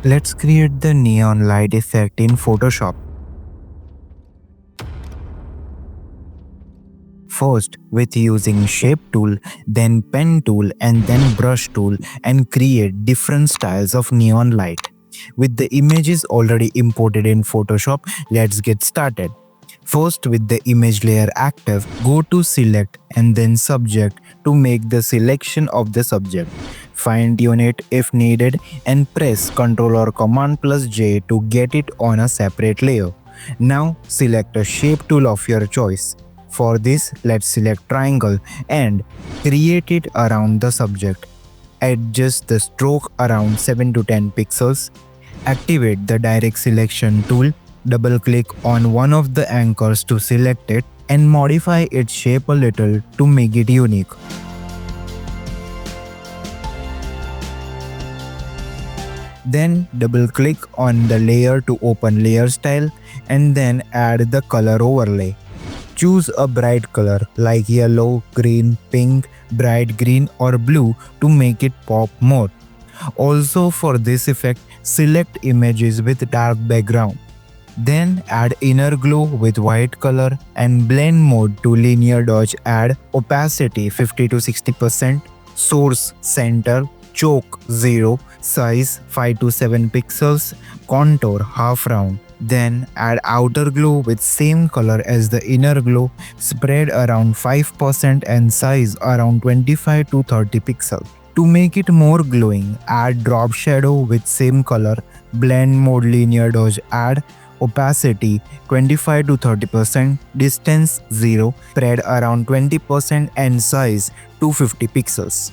Let's create the neon light effect in Photoshop. First, with using shape tool, then pen tool and then brush tool and create different styles of neon light. With the images already imported in Photoshop, let's get started. First, with the image layer active, go to select and then subject to make the selection of the subject. Fine tune it if needed and press Ctrl or Command plus J to get it on a separate layer. Now select a shape tool of your choice. For this, let's select triangle and create it around the subject. Adjust the stroke around 7 to 10 pixels. Activate the direct selection tool. Double click on one of the anchors to select it and modify its shape a little to make it unique. Then double click on the layer to open layer style and then add the color overlay. Choose a bright color like yellow, green, pink, bright green or blue to make it pop more. Also for this effect, select images with dark background. Then add inner glow with white color and blend mode to linear dodge. Add opacity 50 to 60%, source center, choke 0, size 5 to 7 pixels, contour half round. Then add outer glow with same color as the inner glow, spread around 5% and size around 25 to 30 pixels. To make it more glowing, add drop shadow with same color, blend mode linear dodge. Add opacity 25 to 30%, distance 0, spread around 20% and size 250 pixels.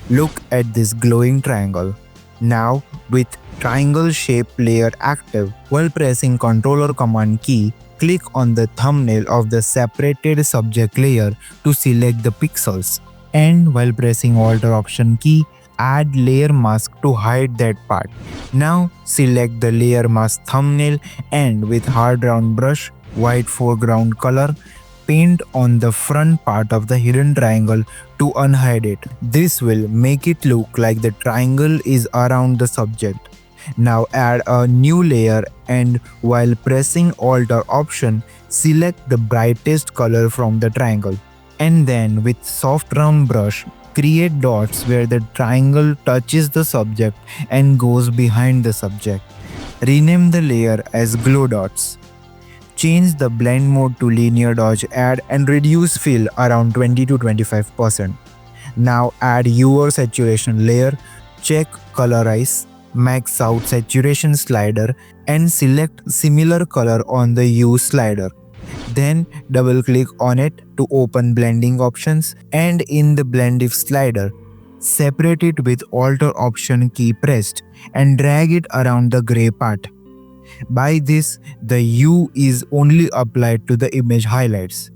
Look at this glowing triangle. Now with triangle shape layer active, while pressing Ctrl or Command key, click on the thumbnail of the separated subject layer to select the pixels. And while pressing Alt or Option key, add layer mask to hide that part. Now select the layer mask thumbnail and with hard round brush, white foreground color, paint on the front part of the hidden triangle to unhide it. This will make it look like the triangle is around the subject. Now add a new layer and while pressing Alt or Option, select the brightest color from the triangle. And then with soft round brush, create dots where the triangle touches the subject and goes behind the subject. Rename the layer as glow dots. Change the blend mode to linear dodge. Add and reduce fill around 20 to 25%. Now add your saturation layer, check colorize, max out saturation slider and select similar color on the hue slider. Then double click on it to open blending options and in the blend if slider, separate it with Alt or Option key pressed and drag it around the gray part. By this, the hue is only applied to the image highlights.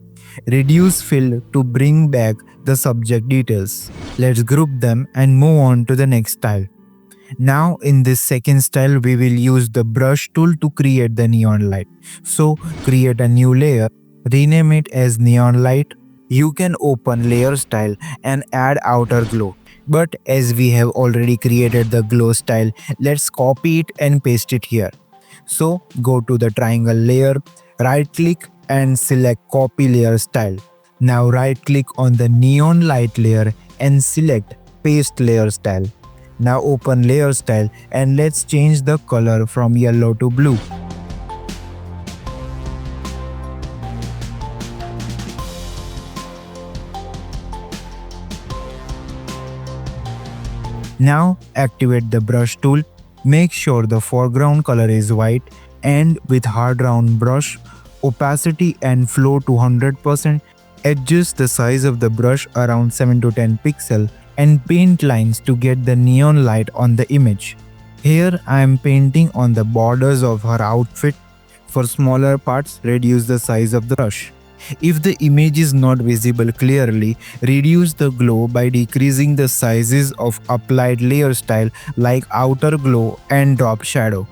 Reduce fill to bring back the subject details. Let's group them and move on to the next style. Now in this second style, we will use the brush tool to create the neon light. So create a new layer, rename it as neon light. You can open layer style and add outer glow. But as we have already created the glow style, let's copy it and paste it here. So go to the triangle layer, right click and select copy layer style. Now right click on the neon light layer and select paste layer style. Now open layer style and let's change the color from yellow to blue. Now activate the brush tool. Make sure the foreground color is white and with hard round brush, opacity and flow to 100%. Adjust the size of the brush around 7 to 10 pixel and paint lines to get the neon light on the image. Here I am painting on the borders of her outfit. For smaller parts, reduce the size of the brush. If the image is not visible clearly, reduce the glow by decreasing the sizes of applied layer style like outer glow and drop shadow.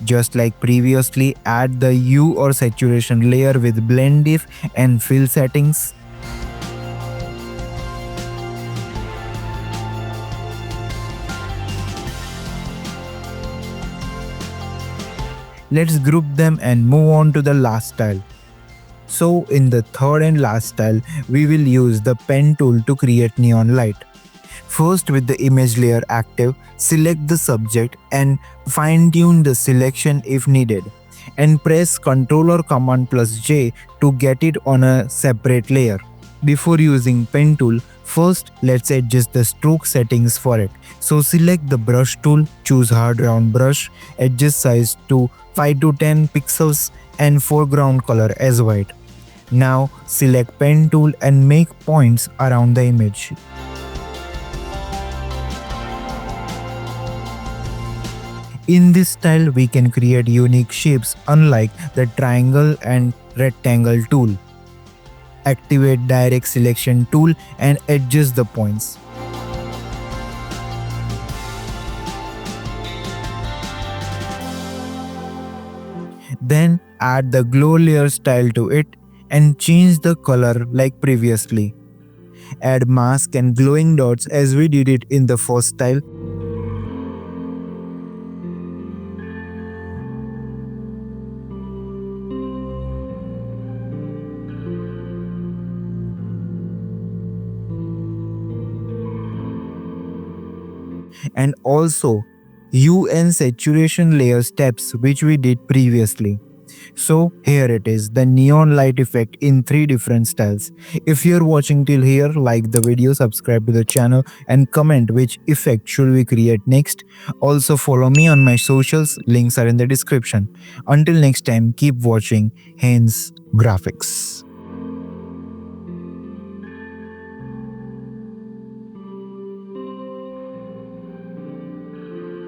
Just like previously, add the hue or saturation layer with blend if and fill settings. Let's group them and move on to the last style. So in the third and last style, we will use the pen tool to create neon light. First, with the image layer active, select the subject and fine-tune the selection if needed. And press Ctrl or Command plus J to get it on a separate layer. Before using pen tool, first let's adjust the stroke settings for it. So select the brush tool, choose hard round brush, adjust size to 5 to 10 pixels and foreground color as white. Now select pen tool and make points around the image. In this style, we can create unique shapes unlike the triangle and rectangle tool. Activate direct selection tool and adjust the points. Then add the glow layer style to it and change the color like previously. Add mask and glowing dots as we did it in the first style. And also hue and saturation layer steps which we did previously. So here it is, the neon light effect in 3 different styles. If you're watching till here, like the video, subscribe to the channel and comment which effect should we create next. Also follow me on my socials, links are in the description. Until next time, keep watching Haynes Graphics.